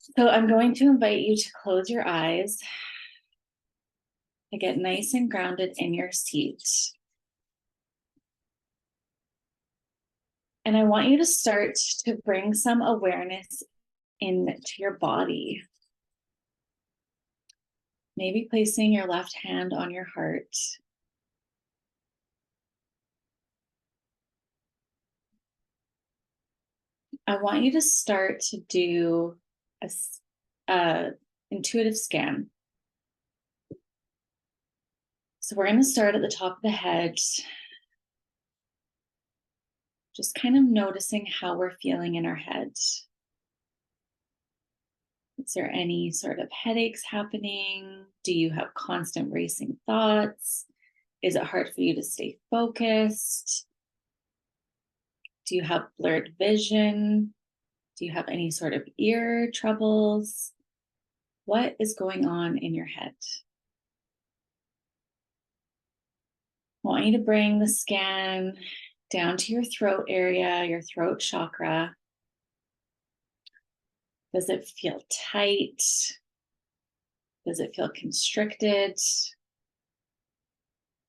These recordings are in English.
So I'm going to invite you to close your eyes to get nice and grounded in your seat. And I want you to start to bring some awareness into your body. Maybe placing your left hand on your heart. I want you to start to do a intuitive scan. So we're going to start at the top of the head, just kind of noticing how we're feeling in our head. Is there any sort of headaches happening? Do you have constant racing thoughts? Is it hard for you to stay focused? Do you have blurred vision? Do you have any sort of ear troubles? What is going on in your head? I want you to bring the scan down to your throat area, your throat chakra. Does it feel tight? Does it feel constricted?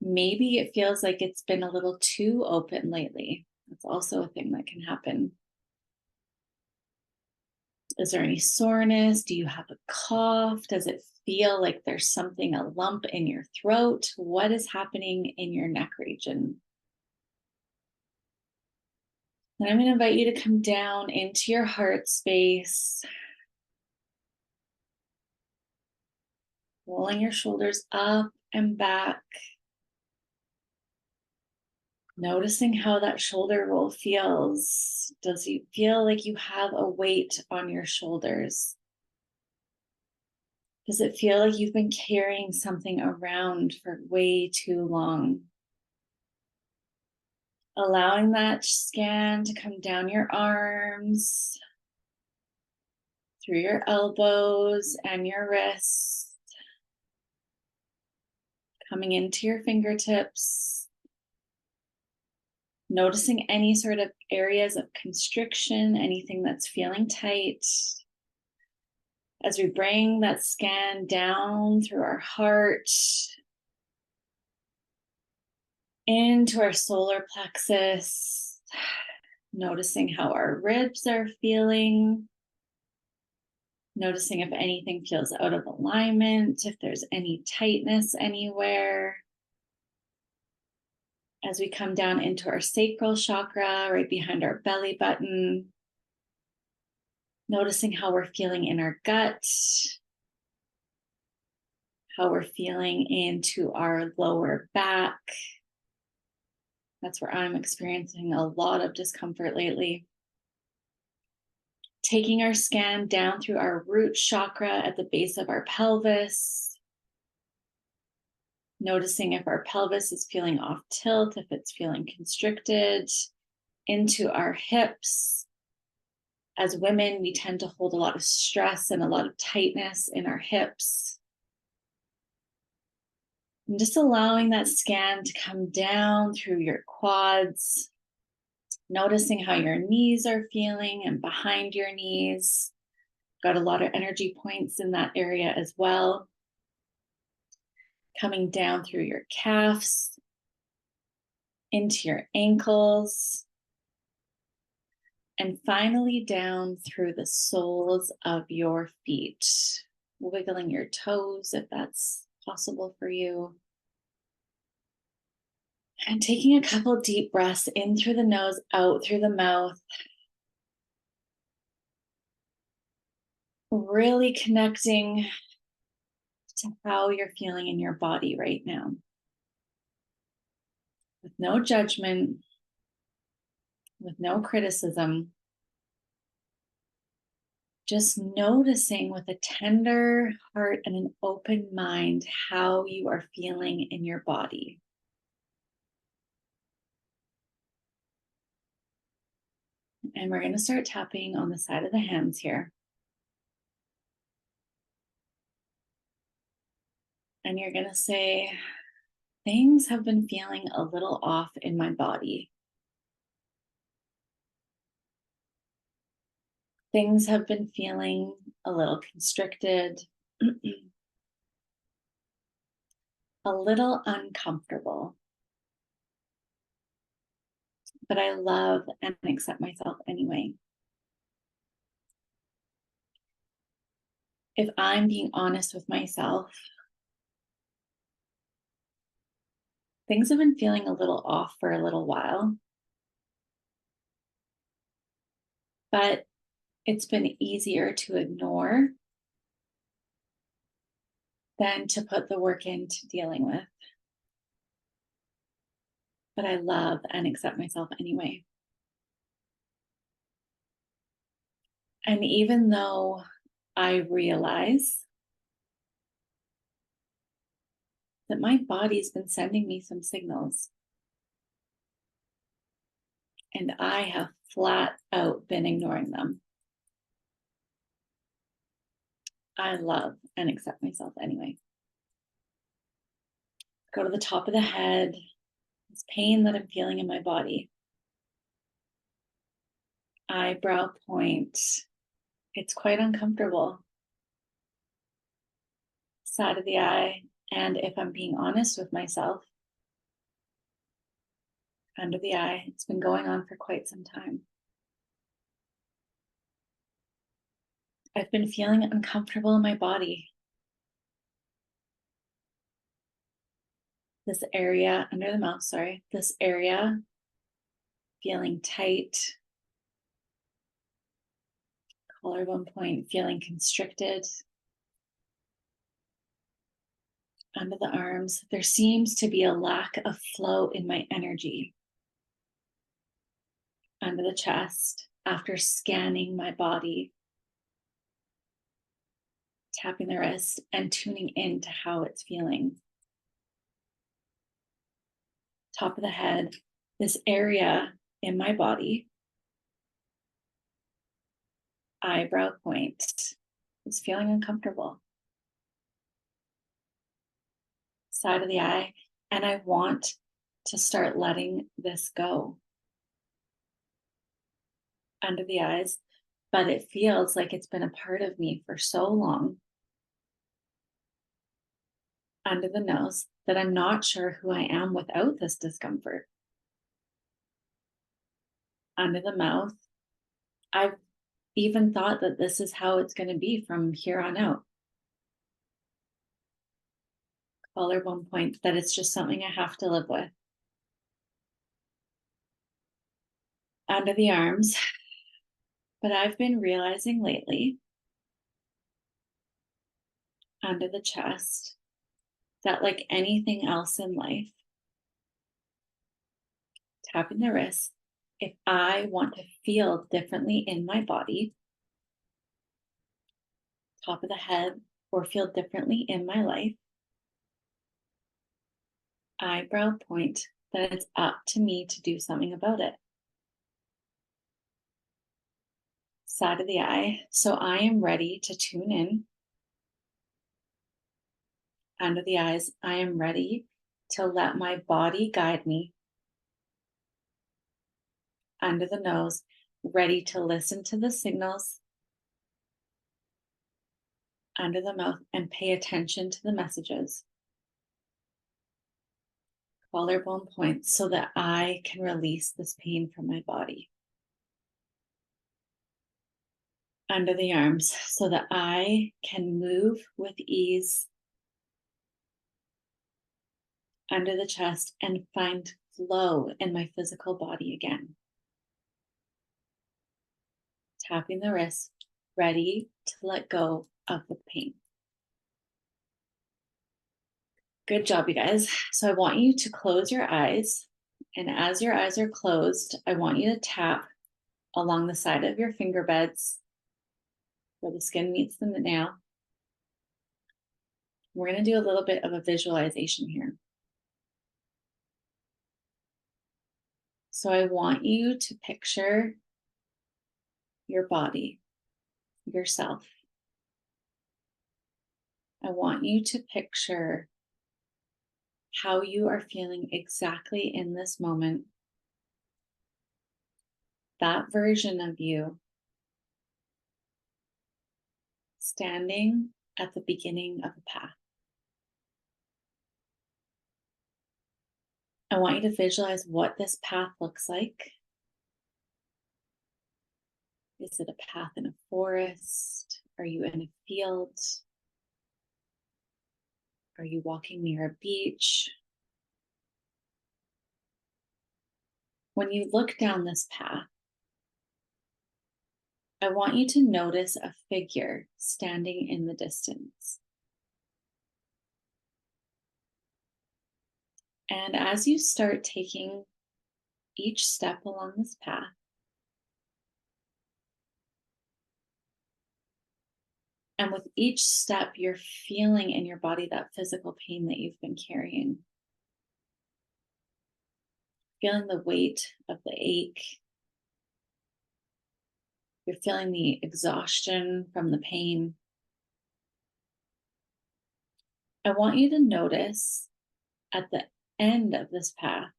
Maybe it feels like it's been a little too open lately. That's also a thing that can happen. Is there any soreness? Do you have a cough? Does it feel like there's something, a lump in your throat? What is happening in your neck region? And I'm going to invite you to come down into your heart space, rolling your shoulders up and back, noticing how that shoulder roll feels. Does it feel like you have a weight on your shoulders? Does it feel like you've been carrying something around for way too long? Allowing that scan to come down your arms, through your elbows and your wrists, coming into your fingertips, noticing any sort of areas of constriction, anything that's feeling tight. As we bring that scan down through our heart, into our solar plexus, noticing how our ribs are feeling, noticing if anything feels out of alignment, if there's any tightness anywhere. As we come down into our sacral chakra, right behind our belly button, noticing how we're feeling in our gut, how we're feeling into our lower back. That's where I'm experiencing a lot of discomfort lately. Taking our scan down through our root chakra at the base of our pelvis. Noticing if our pelvis is feeling off tilt, if it's feeling constricted, into our hips. As women, we tend to hold a lot of stress and a lot of tightness in our hips. And just allowing that scan to come down through your quads, noticing how your knees are feeling and behind your knees. Got a lot of energy points in that area as well. Coming down through your calves, into your ankles, and finally down through the soles of your feet. Wiggling your toes if that's possible for you. And taking a couple deep breaths in through the nose, out through the mouth. Really connecting to how you're feeling in your body right now. With no judgment, with no criticism. Just noticing with a tender heart and an open mind how you are feeling in your body. And we're going to start tapping on the side of the hands here. And you're going to say, things have been feeling a little off in my body. Things have been feeling a little constricted, a little uncomfortable, but I love and accept myself anyway. If I'm being honest with myself, things have been feeling a little off for a little while, but it's been easier to ignore than to put the work into dealing with. But I love and accept myself anyway. And even though I realize that my body's been sending me some signals, and I have flat out been ignoring them, I love and accept myself anyway. Go to the top of the head, this pain that I'm feeling in my body. Eyebrow point, it's quite uncomfortable. Side of the eye, and if I'm being honest with myself, under the eye, it's been going on for quite some time. I've been feeling uncomfortable in my body. This area under the mouth, this area feeling tight, collarbone point feeling constricted. Under the arms, there seems to be a lack of flow in my energy. Under the chest, after scanning my body, tapping the wrist and tuning into how it's feeling. Top of the head, this area in my body, eyebrow point, is feeling uncomfortable. Side of the eye, and I want to start letting this go. Under the eyes, but it feels like it's been a part of me for so long. Under the nose, that I'm not sure who I am without this discomfort. Under the mouth, I've even thought that this is how it's going to be from here on out. Collarbone point, that it's just something I have to live with. Under the arms, but I've been realizing lately, under the chest, that like anything else in life, tapping the wrist, if I want to feel differently in my body, top of the head, or feel differently in my life, eyebrow point, that it's up to me to do something about it. Side of the eye, so I am ready to tune in. Under the eyes, I am ready to let my body guide me. Under the nose, ready to listen to the signals. Under the mouth, and pay attention to the messages. Collarbone point, so that I can release this pain from my body. Under the arms, so that I can move with ease. Under the chest, and find flow in my physical body again. Tapping the wrist, ready to let go of the pain. Good job, you guys. So I want you to close your eyes. And as your eyes are closed, I want you to tap along the side of your finger beds where the skin meets the nail. We're going to do a little bit of a visualization here. So I want you to picture your body, yourself. I want you to picture how you are feeling exactly in this moment. That version of you standing at the beginning of a path. I want you to visualize what this path looks like. Is it a path in a forest? Are you in a field? Are you walking near a beach? When you look down this path, I want you to notice a figure standing in the distance. And as you start taking each step along this path, and with each step, you're feeling in your body that physical pain that you've been carrying, feeling the weight of the ache. You're feeling the exhaustion from the pain. I want you to notice at the end of this path,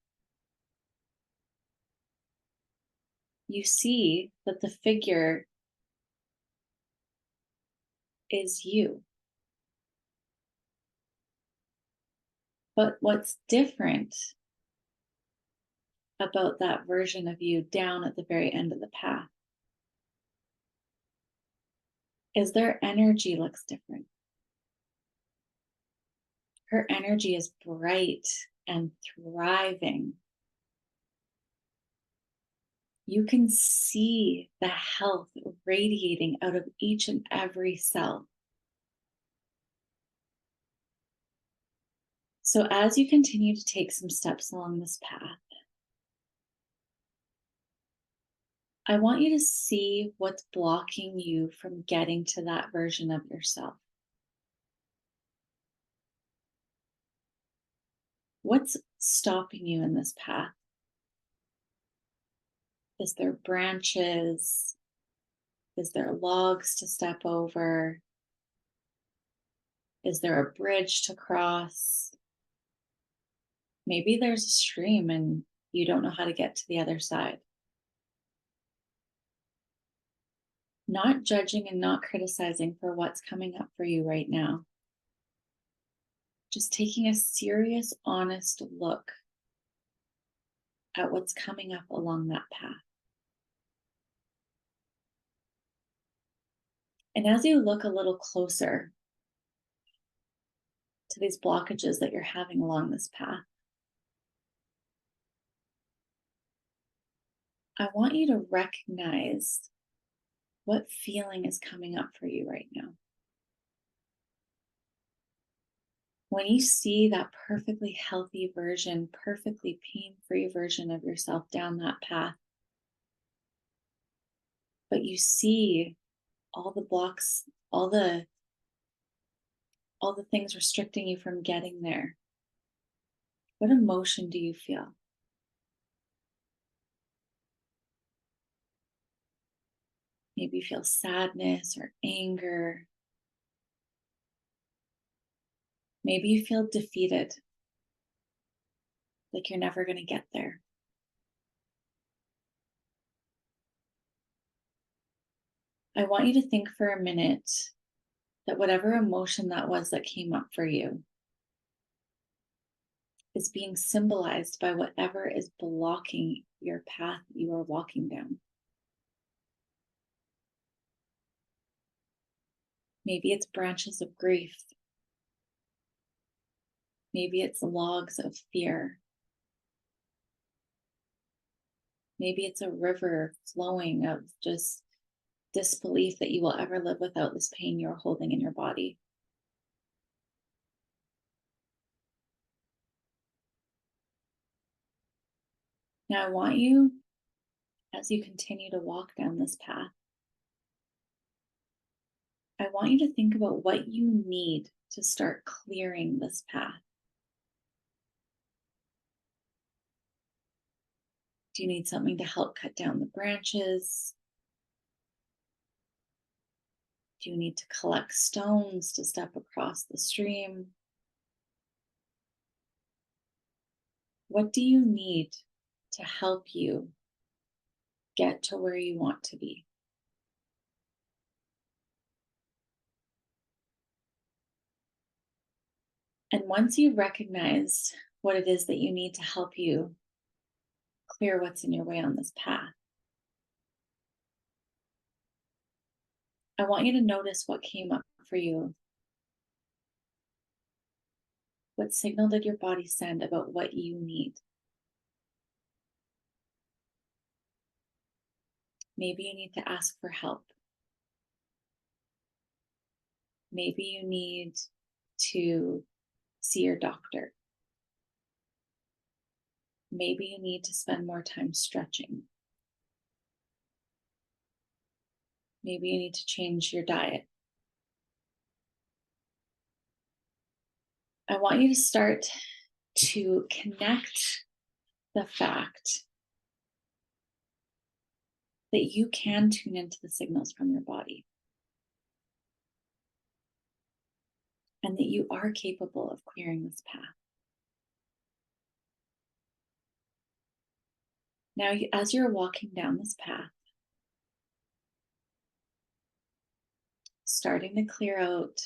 you see that the figure is you. But what's different about that version of you down at the very end of the path is their energy looks different. Her energy is bright and thriving. You can see the health radiating out of each and every cell. So as you continue to take some steps along this path, I want you to see what's blocking you from getting to that version of yourself. What's stopping you in this path? Is there branches? Is there logs to step over? Is there a bridge to cross? Maybe there's a stream and you don't know how to get to the other side. Not judging and not criticizing for what's coming up for you right now. Just taking a serious, honest look at what's coming up along that path. And as you look a little closer to these blockages that you're having along this path, I want you to recognize what feeling is coming up for you right now. When you see that perfectly healthy version, perfectly pain-free version of yourself down that path, but you see all the blocks, all the things restricting you from getting there, what emotion do you feel? Maybe you feel sadness or anger. Maybe you feel defeated, like you're never going to get there. I want you to think for a minute that whatever emotion that was that came up for you is being symbolized by whatever is blocking your path you are walking down. Maybe it's branches of grief. Maybe it's logs of fear. Maybe it's a river flowing of just disbelief that you will ever live without this pain you're holding in your body. Now, I want you, as you continue to walk down this path, I want you to think about what you need to start clearing this path. Do you need something to help cut down the branches? Do you need to collect stones to step across the stream? What do you need to help you get to where you want to be? And once you recognize what it is that you need to help you clear what's in your way on this path, I want you to notice what came up for you. What signal did your body send about what you need? Maybe you need to ask for help. Maybe you need to see your doctor. Maybe you need to spend more time stretching. Maybe you need to change your diet. I want you to start to connect the fact that you can tune into the signals from your body and that you are capable of clearing this path. Now, as you're walking down this path, starting to clear out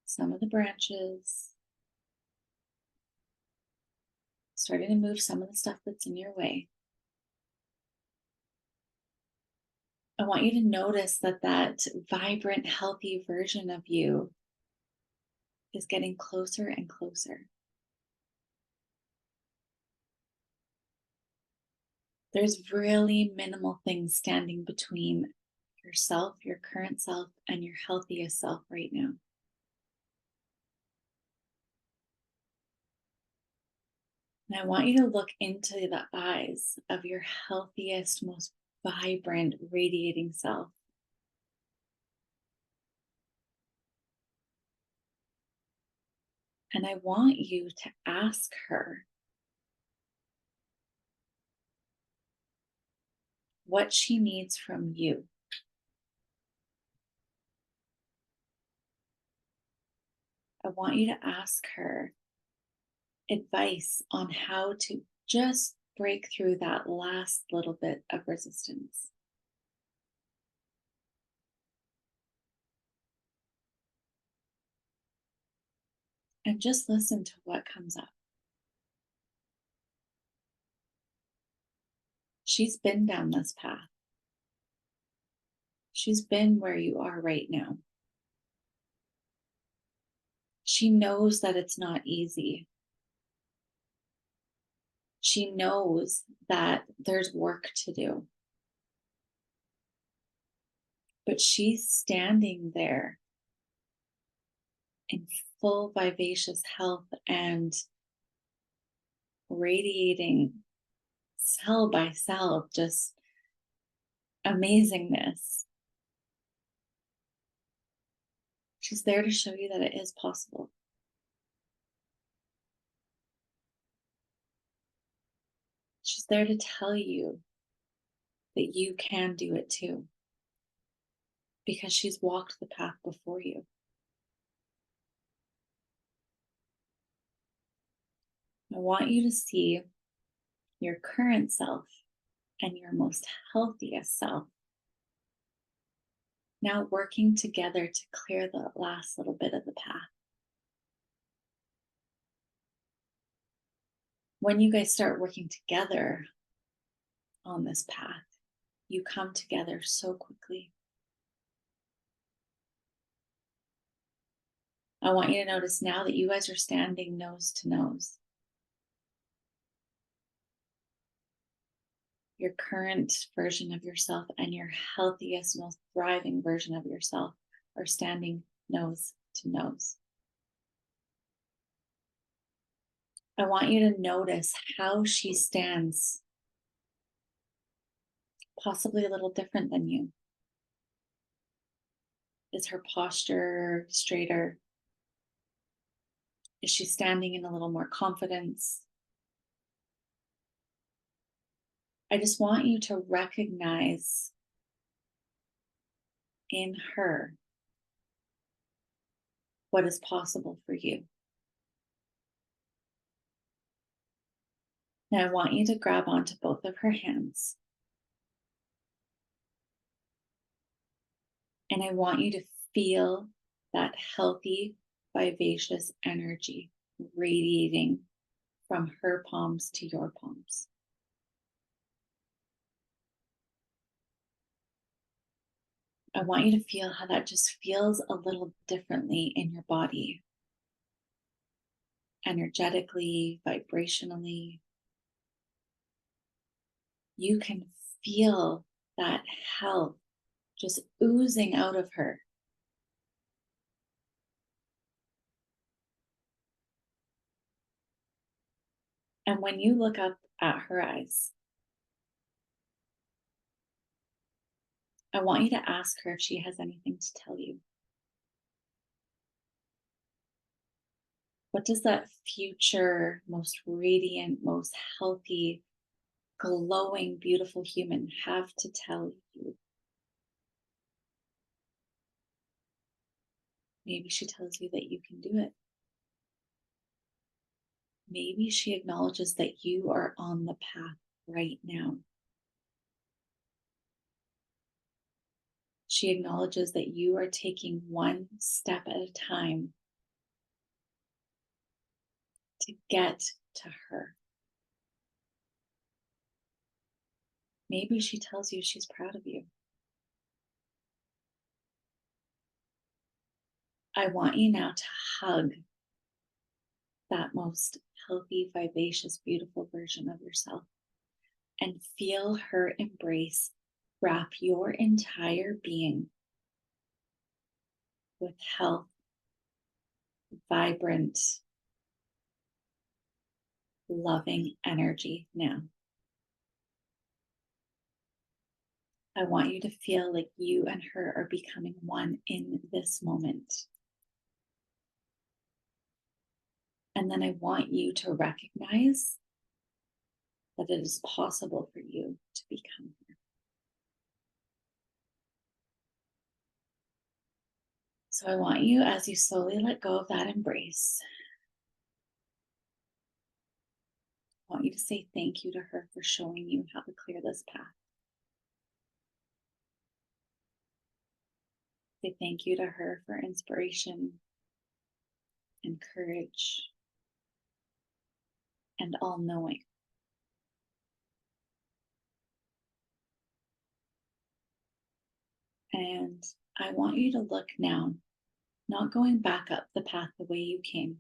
some of the branches, starting to move some of the stuff that's in your way, I want you to notice that that vibrant, healthy version of you is getting closer and closer. There's really minimal things standing between yourself, your current self, and your healthiest self right now. And I want you to look into the eyes of your healthiest, most vibrant, radiating self. And I want you to ask her what she needs from you. I want you to ask her advice on how to just break through that last little bit of resistance. And just listen to what comes up. She's been down this path. She's been where you are right now. She knows that it's not easy. She knows that there's work to do. But she's standing there in full vivacious health and radiating cell by cell, just amazingness. She's there to show you that it is possible. She's there to tell you that you can do it too, because she's walked the path before you. I want you to see your current self and your most healthiest self now working together to clear the last little bit of the path. When you guys start working together on this path, you come together so quickly. I want you to notice now that you guys are standing nose to nose. Your current version of yourself and your healthiest, most thriving version of yourself are standing nose to nose. I want you to notice how she stands, possibly a little different than you. Is her posture straighter? Is she standing in a little more confidence? I just want you to recognize in her what is possible for you. Now I want you to grab onto both of her hands. And I want you to feel that healthy, vivacious energy radiating from her palms to your palms. I want you to feel how that just feels a little differently in your body, energetically, vibrationally. You can feel that health just oozing out of her. And when you look up at her eyes, I want you to ask her if she has anything to tell you. What does that future, most radiant, most healthy, glowing, beautiful human have to tell you? Maybe she tells you that you can do it. Maybe she acknowledges that you are on the path right now. She acknowledges that you are taking one step at a time to get to her. Maybe she tells you she's proud of you. I want you now to hug that most healthy, vivacious, beautiful version of yourself and feel her embrace wrap your entire being with health, vibrant, loving energy now. I want you to feel like you and her are becoming one in this moment. And then I want you to recognize that it is possible for you to become her. So I want you, as you slowly let go of that embrace, I want you to say thank you to her for showing you how to clear this path. Say thank you to her for inspiration and courage and all knowing. And I want you to look now, not going back up the path the way you came,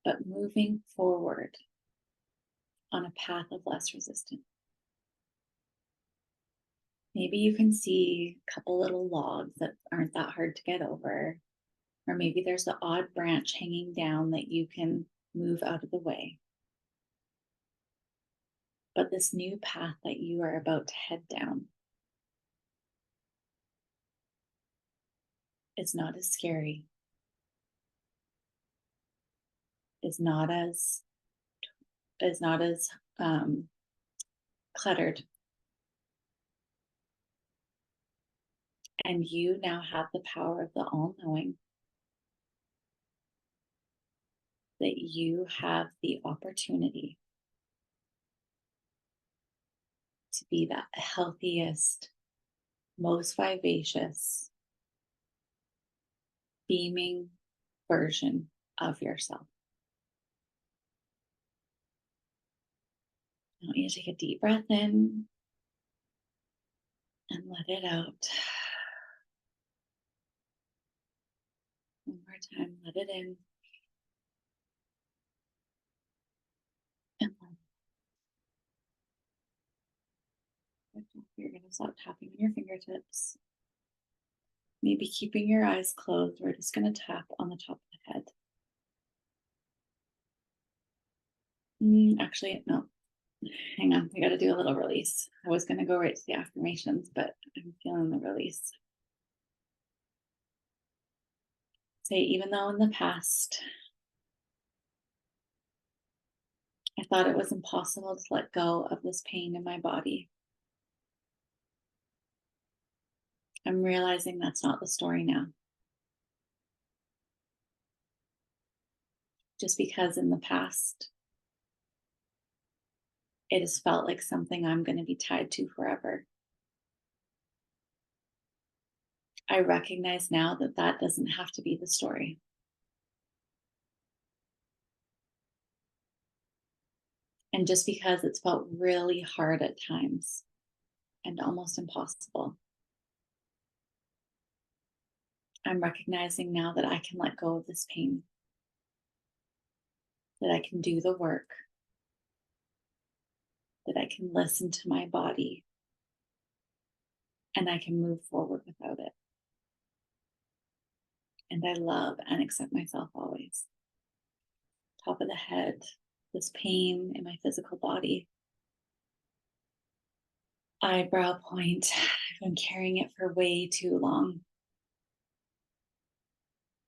but moving forward on a path of less resistance. Maybe you can see a couple little logs that aren't that hard to get over, or maybe there's the odd branch hanging down that you can move out of the way. But this new path that you are about to head down is not as scary, is not as cluttered. And you now have the power of the all-knowing, that you have the opportunity to be the healthiest, most vivacious, beaming version of yourself. I want you to take a deep breath in and let it out. One more time, let it in. And let it out. You're going to stop tapping on your fingertips. Maybe keeping your eyes closed. We're just going to tap on the top of the head. Actually, no. Hang on. We got to do a little release. I was going to go right to the affirmations, but I'm feeling the release. Say, even though in the past I thought it was impossible to let go of this pain in my body, I'm realizing that's not the story now. Just because in the past it has felt like something I'm going to be tied to forever, I recognize now that that doesn't have to be the story. And just because it's felt really hard at times and almost impossible, I'm recognizing now that I can let go of this pain, that I can do the work, that I can listen to my body, and I can move forward without it. And I love and accept myself always. Top of the head, this pain in my physical body. Eyebrow point. I've been carrying it for way too long.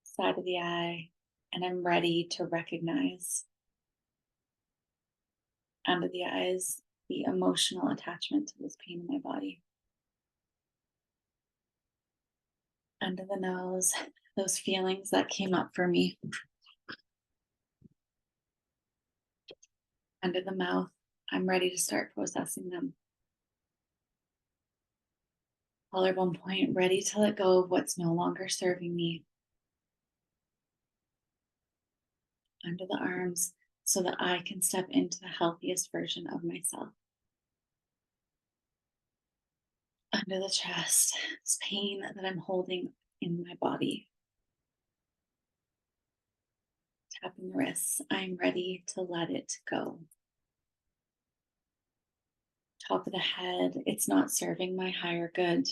Side of the eye. And I'm ready to recognize under the eyes the emotional attachment to this pain in my body. Under the nose, those feelings that came up for me. Under the mouth, I'm ready to start processing them. Collarbone point, ready to let go of what's no longer serving me. Under the arms, so that I can step into the healthiest version of myself. Under the chest, this pain that I'm holding in my body. Tapping the wrists, I'm ready to let it go. Top of the head, it's not serving my higher good.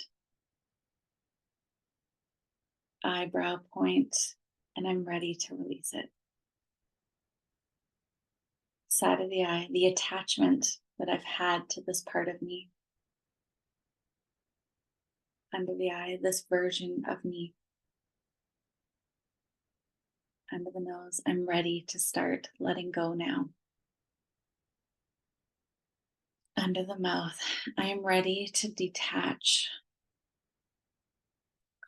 Eyebrow point, and I'm ready to release it. Side of the eye, the attachment that I've had to this part of me. Under the eye, this version of me. Under the nose, I'm ready to start letting go now. Under the mouth, I am ready to detach.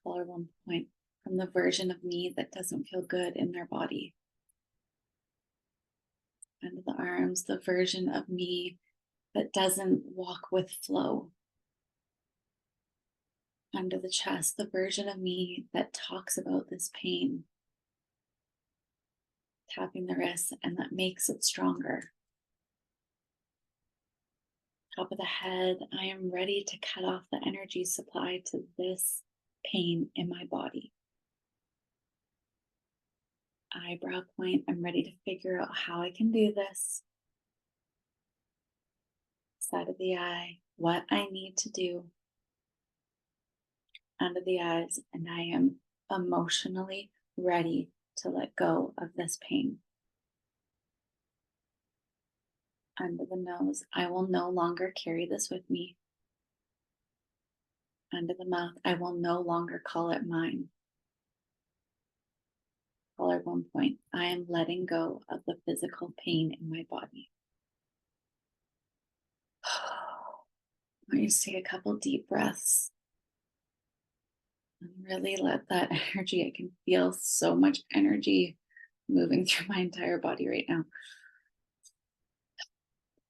Collarbone point, from the version of me that doesn't feel good in their body. Under the arms, the version of me that doesn't walk with flow. Under the chest, the version of me that talks about this pain. Tapping the wrists, and that makes it stronger. Top of the head, I am ready to cut off the energy supply to this pain in my body. Eyebrow point, I'm ready to figure out how I can do this. Side of the eye, what I need to do. Under the eyes, and I am emotionally ready to let go of this pain. Under the nose, I will no longer carry this with me. Under the mouth, I will no longer call it mine. Collarbone point, I am letting go of the physical pain in my body. I want you to take a couple deep breaths and really let that energy, I can feel so much energy moving through my entire body right now.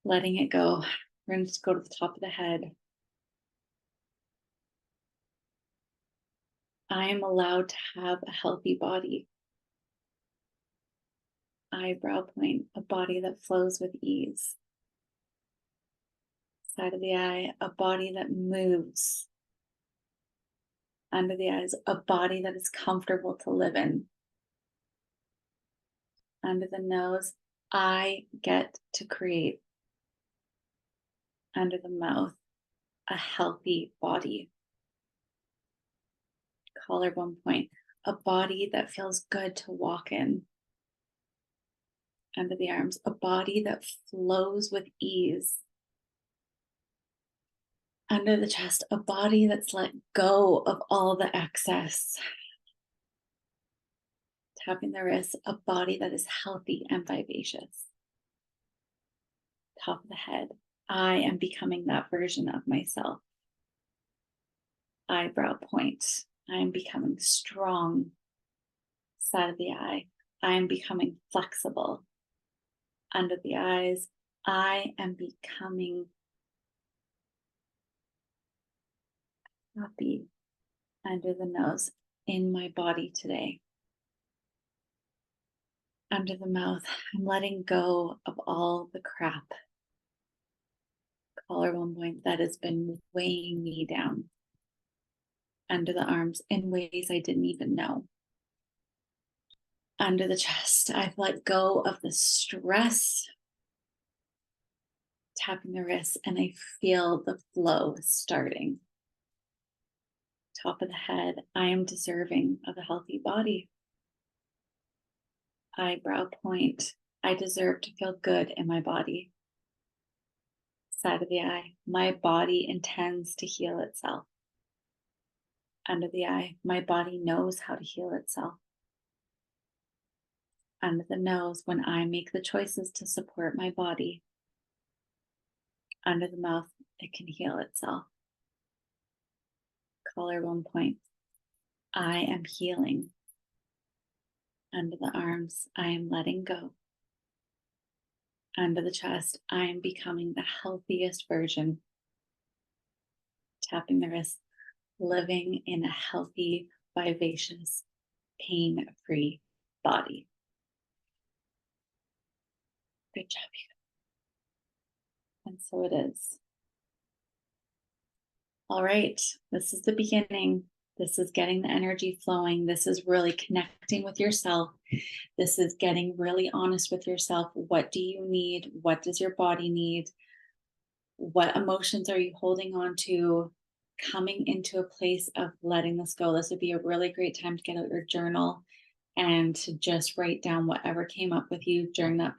Letting it go. We're going to go to the top of the head. I am allowed to have a healthy body. Eyebrow point, a body that flows with ease. Side of the eye, a body that moves. Under the eyes, a body that is comfortable to live in. Under the nose, I get to create. Under the mouth, a healthy body. Collarbone point, a body that feels good to walk in. Under the arms, a body that flows with ease. Under the chest, a body that's let go of all the excess. Tapping the wrists, a body that is healthy and vivacious. Top of the head, I am becoming that version of myself. Eyebrow point, I am becoming strong. Side of the eye, I am becoming flexible. Under the eyes, I am becoming happy. Under the nose, in my body today. Under the mouth, I'm letting go of all the crap, collarbone point that has been weighing me down. Under the arms in ways I didn't even know. Under the chest, I've let go of the stress, tapping the wrists, and I feel the flow starting. Top of the head, I am deserving of a healthy body. Eyebrow point, I deserve to feel good in my body. Side of the eye, my body intends to heal itself. Under the eye, my body knows how to heal itself. Under the nose, when I make the choices to support my body. Under the mouth, it can heal itself. Collarbone point, I am healing. Under the arms, I am letting go. Under the chest, I am becoming the healthiest version. Tapping the wrist, living in a healthy, vivacious, pain-free body. Good job, you. And so it is. All right, this is the beginning. This is getting the energy flowing. This is really connecting with yourself. This is getting really honest with yourself. What do you need? What does your body need? What emotions are you holding on to? Coming into a place of letting this go. This would be a really great time to get out your journal and to just write down whatever came up with you during that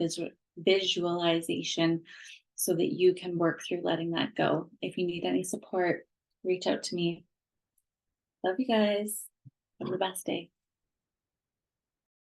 visualization so that you can work through letting that go. If you need any support, reach out to me. Love you guys. Have the best day.